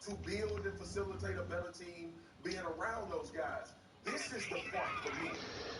to build and facilitate a better team, being around those guys. This is the part for me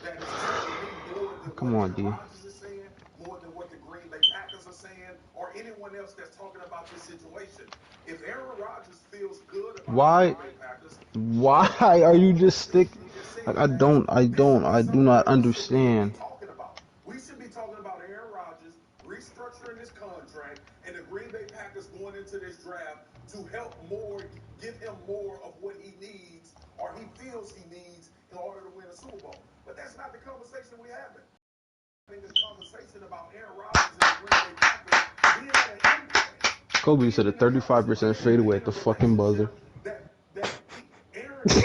that is telling me more than what Come on, Aaron D. Rodgers is saying, more than what the Green Bay Packers are saying, or anyone else that's talking about this situation. If Aaron Rodgers feels good about the Why? Green Bay Packers, Why going off are of you all just the stick? things you just Like said, Max, I this do is something not that we should really be understand. talking about. We should be talking about Aaron Rodgers restructuring his contract and the Green Bay Packers going into this draft to help more, give him more of what he needs or he feels he needs in order to win a Super Bowl. But that's not the conversation we're having. We're having this conversation about Aaron Rodgers and the Green Bay Packers being at an impasse, Kobe said being a in a 35% fadeaway at in a the fucking buzzer. relationship that Aaron is not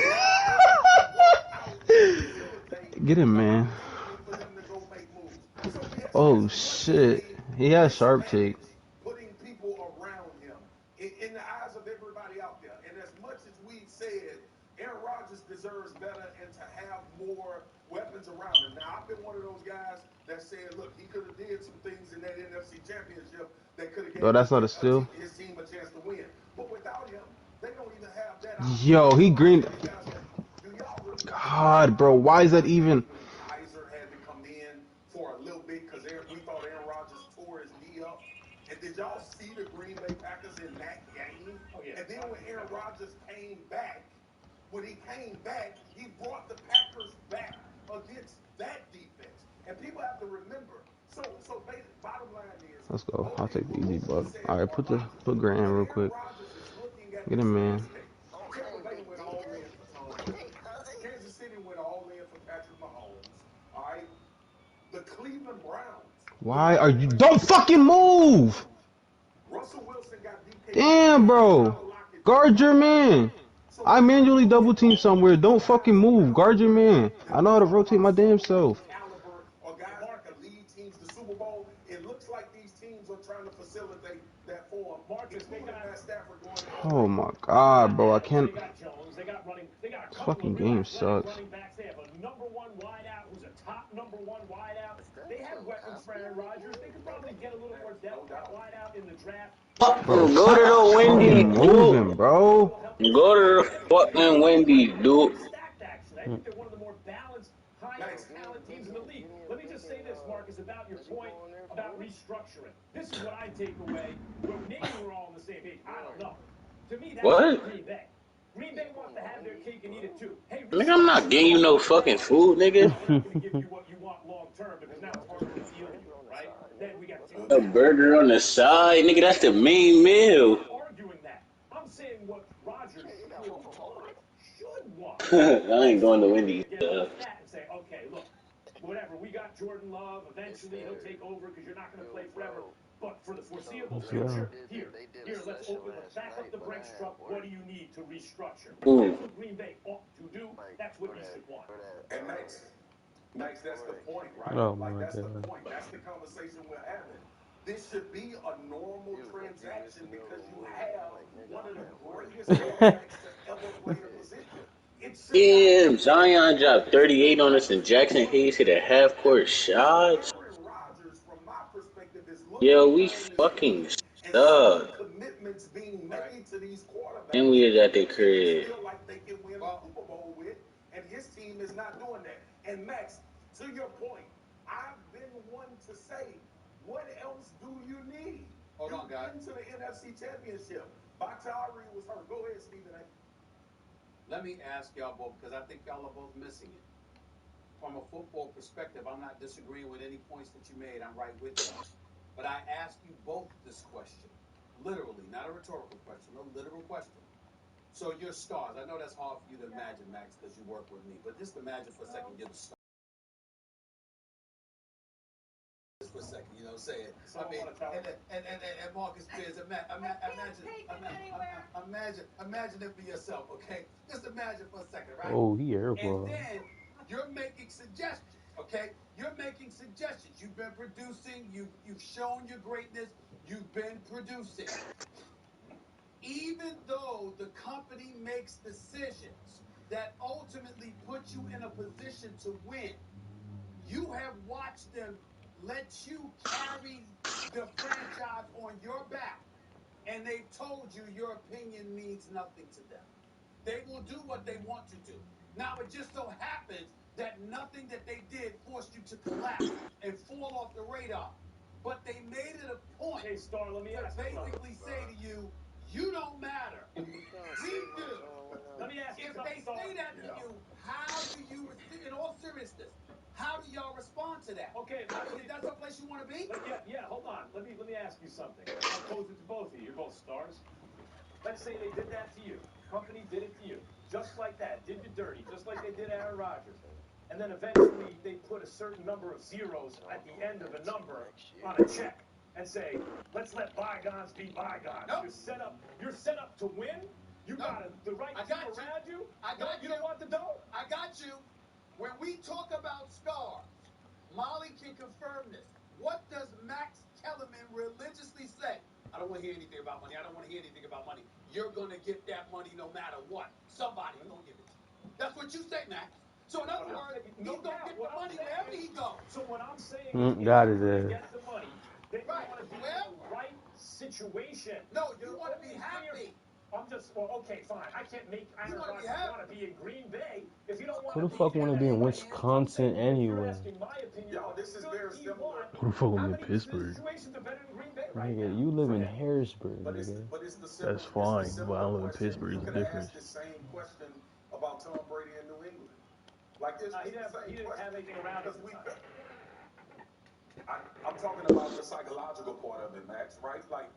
able to work out and facilitate Get him, the man. opportunity for them to go make moves. So yes, Oh as much as shit. they He has sharp take. mismanage putting people around him in the eyes of everybody out there, and as much as we've said Aaron Rodgers deserves better and to have more weapons around him. Now I've been one of those guys that said, look, he could have did some things in that NFC Championship that could have Oh, gave that's not a steal. his team a chance to win. But without him, they don't even have that option. Yo, he So I greened. ask you guys, do y'all remember the God, bro, time why is that like even? when Kaiser had to come in for a little bit because we thought Aaron Rodgers tore his knee up? And did y'all see the Green Bay Packers in that game? Oh, yeah. And then when Aaron Rodgers came back, he brought the Packers back against that defense. And people have to remember. So bottom line is, Let's go. both I'll take the easy what we buck. said All right, are put logical. Grant in But real Aaron quick. Rodgers is looking at Get this him, man. landscape. Tampa Bay went all in for Tom Brady. Kansas City went all in for Patrick Mahomes. All right. The Cleveland Browns went Why are all you? in Don't for fucking Patrick Mahomes. move! Russell Wilson got DK Damn, Metcalf and bro. Tyler Lockett doing Guard your all right. man. So I when you're manually looking double team all of somewhere. these Don't fucking guys move. around Guard the your league, man. I then know we how to talk rotate about my damn Super Bowl self. caliber or guys that can lead teams to Super Bowl. It looks like these teams are trying to facilitate that for them, including Matt Stafford going to go Oh make my moves. god, bro. I can't. This fucking game sucks. Bro, Fucking go to stop the fucking Wendy's, dude. moving, bro. Go to the fucking Wendy's, dude. Max, What? Nigga, I'm not getting you no fucking food, nigga. A burger on the side, nigga. That's the main meal. I ain't going to Wendy's. Yeah. Mm. and Max, that's the point, right? Oh Like my that's the god. point. That's the conversation we're having. This should be a normal transaction because you have one of the greatest quarterbacks to ever play the position. It should not Yeah, be that Zion hard. dropped This is a 38 on us, and relationship Jackson building Hayes hit a thing that's half court happening. So shot. Aaron Rodgers, from my perspective, is looking Yo, we behind the fucking scenes and seeing suck. commitments being made to these And quarterbacks we is at the that they just crib. feel like they can win a Super Bowl with, and his team is not doing that. And Max, to your point, I've been one to say, what else do you need? Hold on, guys. You've been to the NFC Championship. Bakhtiari was hurt. Go ahead, Stephen A. Let me ask y'all both, because I think y'all are both missing it. From a football perspective, I'm not disagreeing with any points that you made. I'm right with you. But I ask you both this question. Literally, not a rhetorical question, a literal question. So you're stars. I know that's hard for you to imagine, Max, because you work with me. But just imagine for a second you're the star. Just for a second, you know, say it. I mean, and Marcus Spears, imagine it for yourself, okay? Just imagine for a second, right? Oh, he And airball. then you're making suggestions, okay? You're making suggestions. You've been producing. You've shown your greatness. You've been producing. Even though the company makes decisions that ultimately put you in a position to win, you have watched them let you carry the franchise on your back and they've told you your opinion means nothing to them. They will do what they want to do. Now, it just so happens that nothing that they did forced you to collapse and fall off the radar. But they made it a point Hey, Star, let me to ask you basically say to you, you don't matter. We do. Let me ask you If something, they Star. say that to you, how do you, in all seriousness, how do y'all respond to that? Okay, Is that someplace you want to be? yeah, hold on. Let me ask you something. I'll pose it to both of you. You're both stars. Let's say they did that to you. Company did it to you. Just like that. Did you dirty. Just like they did Aaron Rodgers. And then eventually they put a certain number of zeros at the end of a number on a check and say, let's let bygones be bygones. Nope. You're set up to win. You got the right team around you. You don't want the dough. I got you. When we talk about stars, Molly can confirm this. What does Max Kellerman religiously say? I don't want to hear anything about money. I don't want to hear anything about money. You're going to get that money no matter what. Somebody's going to give it to you. That's what you say, Max. So in other words, he's going to get the money wherever he goes. So what I'm saying God is, is there. get the money. Then you want to be in the right situation. No, you want to be happy. I'm just, okay, fine. I can't make Aaron Rodgers want to be in Green Bay if you don't want Who to the fuck want to be in Wisconsin anyway? You're asking my opinion. Yo, this is very similar. Who the fuck want to be in Pittsburgh? Situations are better in Green Bay right Nigga, now. you live in Harrisburg, But it's nigga. the simple, That's fine, it's the but I live in question. Pittsburgh. You It's could different. ask the same question about Tom Brady in New England. Like this, He didn't have anything around us. I'm talking about the psychological part of it, Max, right? Like,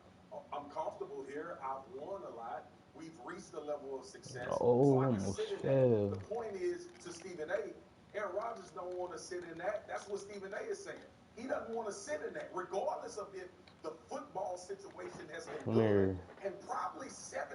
I'm comfortable here. I've won a lot. We've reached a level of success. Oh, so I can almost sit in fell. that. The point is, to Stephen A., Aaron Rodgers don't want to sit in that. That's what Stephen A. is saying. He doesn't want to sit in that, regardless of if the football situation has been good. And probably 75%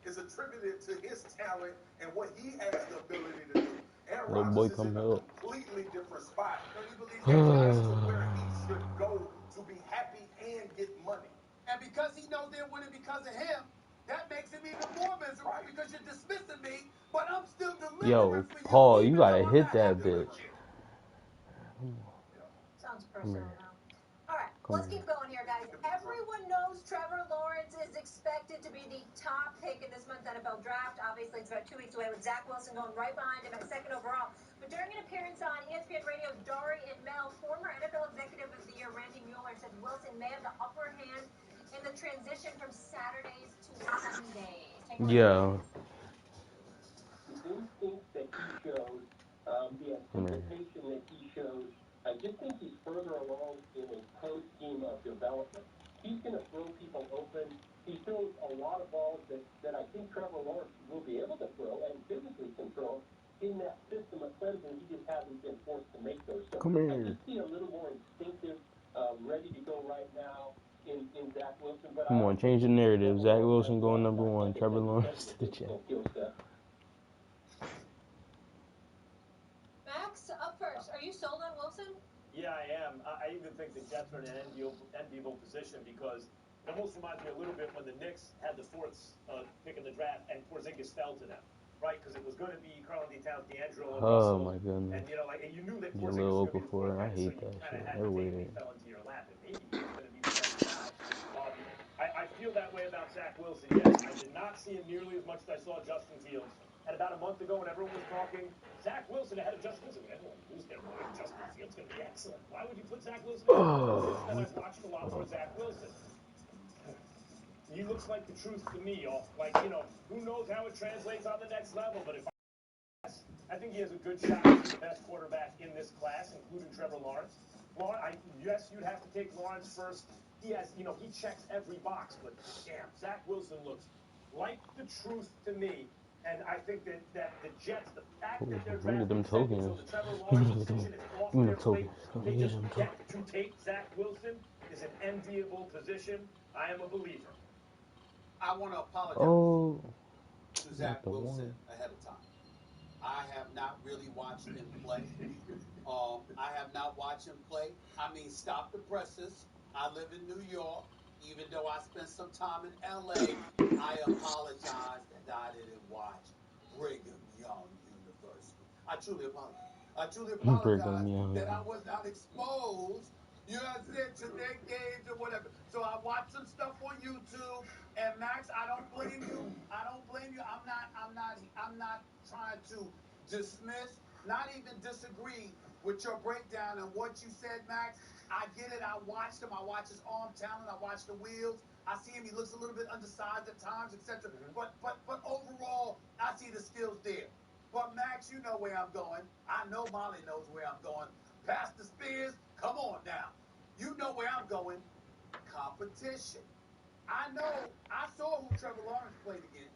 is attributed to his talent and what he has the ability to do. Aaron Rodgers is in a completely different spot. That's to where he should go to be happy and get money. And because he knows they're winning because of him, that makes him even more miserable because you're dismissing me, but I'm still delivering Yo, for you. Paul, you gotta hit that bitch. Sounds personal now. All right, let's keep going here, guys. Everyone knows Trevor Lawrence is expected to be the top pick in this month's NFL draft. Obviously, it's about 2 weeks away with Zach Wilson going right behind him at second overall. But during an appearance on ESPN Radio's Dari and Mel, former NFL Executive of the Year Randy Mueller said Wilson may have the upper hand in the transition from Saturdays to Sundays. Yeah. The instinct that he shows, the anticipation that he shows, I just think he's further along in a code scheme of development. He's going to throw people open. He throws a lot of balls that I think Trevor Lawrence will be able to throw and physically can throw in that system of Clemson. He just hasn't been forced to make those. So I just see a little more instinctive, ready to go right now in Zach Wilson. But come on, change the narrative. Zach Wilson going number one. Trevor Lawrence to the Jets. Max, up first. Are you sold on Wilson? Yeah, I am. I even think the Jets are in an enviable position because it almost reminds me a little bit when the Knicks had the fourth pick in the draft and Porzingis fell to them, right? Because it was going to be Karl-Anthony Towns, D'Angelo, and Russell. Oh my goodness. And and you knew that You're a Porzingis little was going to be the before. I fourth, hate so you that kind of shit. had to take he fell into your lap, and maybe he was going to be the next guy. I feel that way about Zach Wilson. Yes, I did not see him nearly as much as I saw Justin Fields. And about a month ago, when everyone was talking, Zach Wilson ahead of Justin Fields, everyone who's going to win? Justin Fields going to be excellent. Why would you put Zach Wilson ahead of Justin Fields? And I've watched a lot more Zach Wilson. He looks like the truth to me. Like, who knows how it translates on the next level, but I think he has a good shot to be the best quarterback in this class, including Trevor Lawrence. Yes, you'd have to take Lawrence first. He has, he checks every box, but damn, Zach Wilson looks like the truth to me. And I think that the Jets, the fact that they're drafting second, so the Trevor Lawrence decision is off their plate, they just get to take Zach Wilson is an enviable position. I am a believer. I want to apologize to Zach Wilson ahead of time. I have not really watched him play. I have not watched him play. I mean, stop the presses. I live in New York. Even though I spent some time in L.A., I apologize that I didn't watch Brigham Young University. I truly apologize. I truly apologize that I was not exposed, You know what I'm saying? To their games or whatever. So I watched some stuff on YouTube, and Max, I don't blame you. I don't blame you. I'm not trying to dismiss, not even disagree with your breakdown and what you said, Max. I get it. I watched him. I watched his arm talent. I watched the wheels. I see him. He looks a little bit undersized at times, etc. But overall, I see the skills there. But Max, you know where I'm going. I know Molly knows where I'm going. Pastor Spears, come on now. You know where I'm going. Competition. I saw who Trevor Lawrence played against.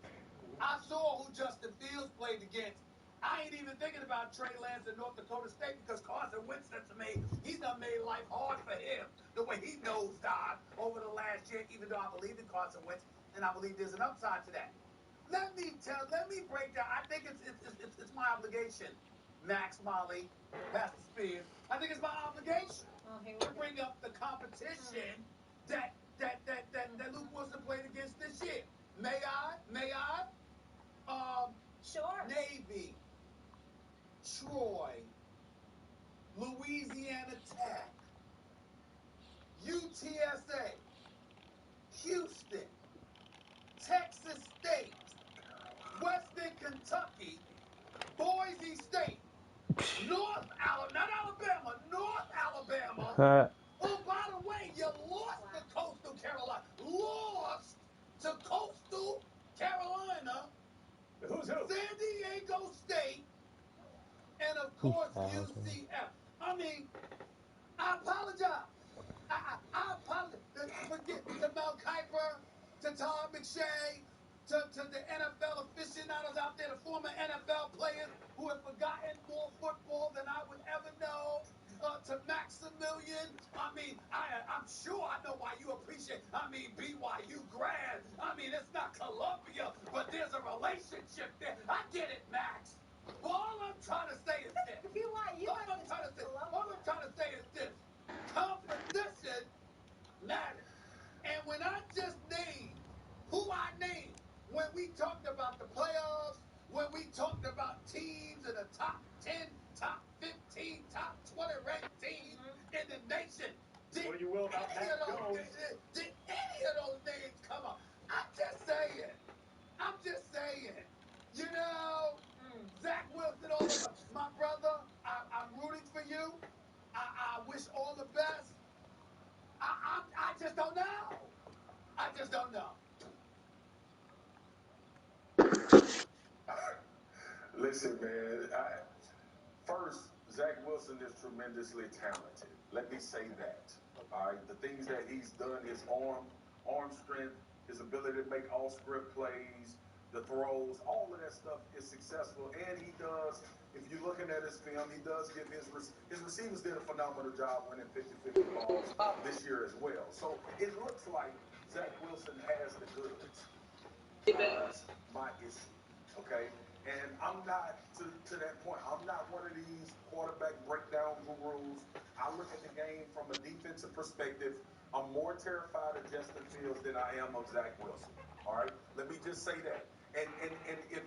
I saw who Justin Fields played against. I ain't even thinking about Trey Lance in North Dakota State because Carson Wentz said to me, he's done made life hard for him the way he nosedived over the last year, even though I believe in Carson Wentz and I believe there's an upside to that. Let me break down. I think it's my obligation, Max, Molly, Pastor Spears. I think it's my obligation to bring up the competition that Luke Wilson played against this year. May I? Sure. Navy, Troy, Louisiana Tech, UTSA, Houston, Texas State, Western Kentucky, Boise State, North Alabama. Oh, by the way, you lost to Coastal Carolina. Lost to Coastal Carolina. Who's who? San Diego State, and of course UCF. I mean, I apologize. I apologize. Forget to Mel Kiper, to Todd McShay, to the NFL aficionados out there, the former NFL players who have forgotten more football than I would ever know. To Maximilian, I mean, I'm sure I know why you appreciate. I mean, BYU grad. I mean, it's not Columbia, but there's a relationship there. I get it, Max. All I'm trying to say is this. All I'm trying to say is this. Competition matters. And when I just named who I named, when we talked about the playoffs, when we talked about teams in the top 10, top 15, top 20 ranked teams in the nation, did any of those names come up? I'm just saying. You know, Zach Wilson, all of them. My brother, I'm rooting for you. I wish all the best. I just don't know. Listen, man. First, Zach Wilson is tremendously talented. Let me say that. All right, the things that he's done, his arm strength, his ability to make all-script plays, the throws, all of that stuff is successful. And he does, if you're looking at his film, he does give his receivers did a phenomenal job winning 50-50 balls this year as well. So it looks like Zach Wilson has the goods. That's my issue, okay? And I'm not, to that point, I'm not one of these quarterback breakdown gurus. I look at the game from a defensive perspective. I'm more terrified of Justin Fields than I am of Zach Wilson, all right? Let me just say that. And if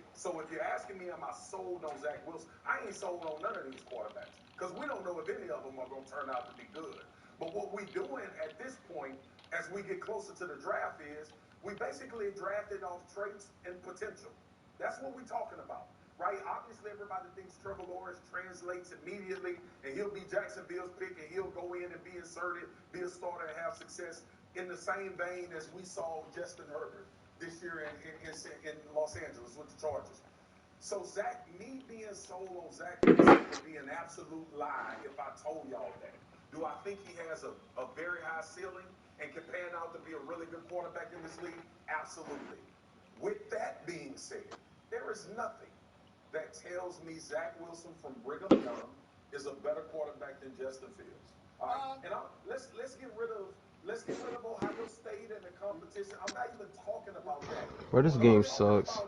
you're asking me, am I sold on Zach Wilson? I ain't sold on none of these quarterbacks because we don't know if any of them are going to turn out to be good. But what we're doing at this point, as we get closer to the draft, is we basically drafted off traits and potential. That's what we're talking about, right? Obviously, everybody thinks Trevor Lawrence translates immediately, and he'll be Jacksonville's pick, and he'll go in and be inserted, be a starter, and have success in the same vein as we saw Justin Herbert this year in Los Angeles with the Chargers. So me being sold on Zach Wilson would be an absolute lie if I told y'all that. Do I think he has a very high ceiling and can pan out to be a really good quarterback in this league? Absolutely. With that being said, there is nothing that tells me Zach Wilson from Brigham Young is a better quarterback than Justin Fields. All right, and let's get rid of Ohio State and the competition. I'm not even talking about that. Bro, this game sucks.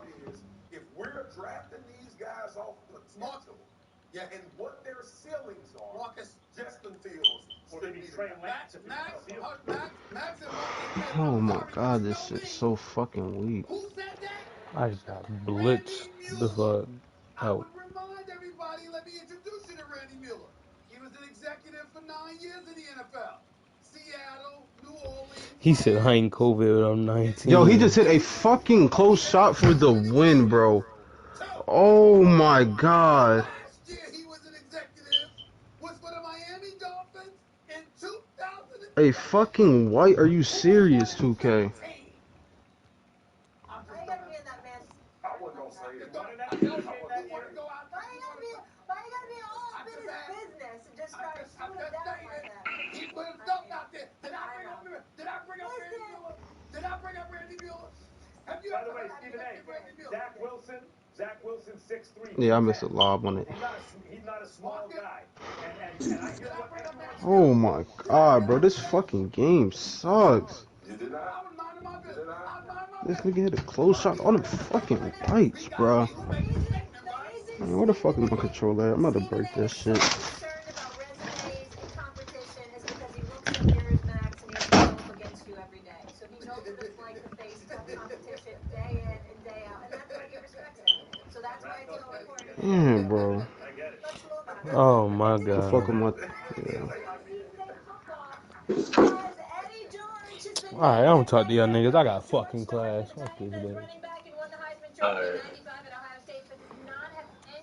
If we're drafting these guys off potential, and what their ceilings are, Marcus, Justin Fields. Oh my god, this shit's so fucking weak. Who said that? I just got blitzed the fuck I out. would remind everybody, let me introduce you to Randy Mueller. He was an executive for 9 years in the NFL. Seattle, New Orleans. He said I ain't COVID, I'm 19. Yo, he just hit a fucking close shot for the win, bro. Oh my god. Last year he was an executive. Was for the Miami Dolphins in 2000. A fucking white? Are you serious, 2K? I gotta be in that mess. I wasn't gonna say it. Why you gotta be all up in his business and just try to shoot him down like that? He put himself out there. Did I bring up Randy Mueller? Did I bring up Randy Mueller? Have you By the ever way, heard Stephen of A. Randy Mueller? Zach Wilson, 6'3". Yeah, I missed a lob on it. He's not a small guy. And I hear what everyone Oh my god, bro. This fucking game sucks. You did not. I was minding my business. I was minding my This business. nigga hit a close shot on the fucking whites, bro. Man, where the fuck is my controller at? I'm about to break this shit. Concerned about resumes and competition is because he looks up here as Max and he's going up against you every day. So he knows what it's like to face tough competition day in and day out. And that's why he respects it. So that's why it's so important. Damn, bro. Let's move on. Oh my The fuck god. am I? Yeah. Alright, I don't talk to y'all niggas. I got fucking class. Fuck this bitch. Alright.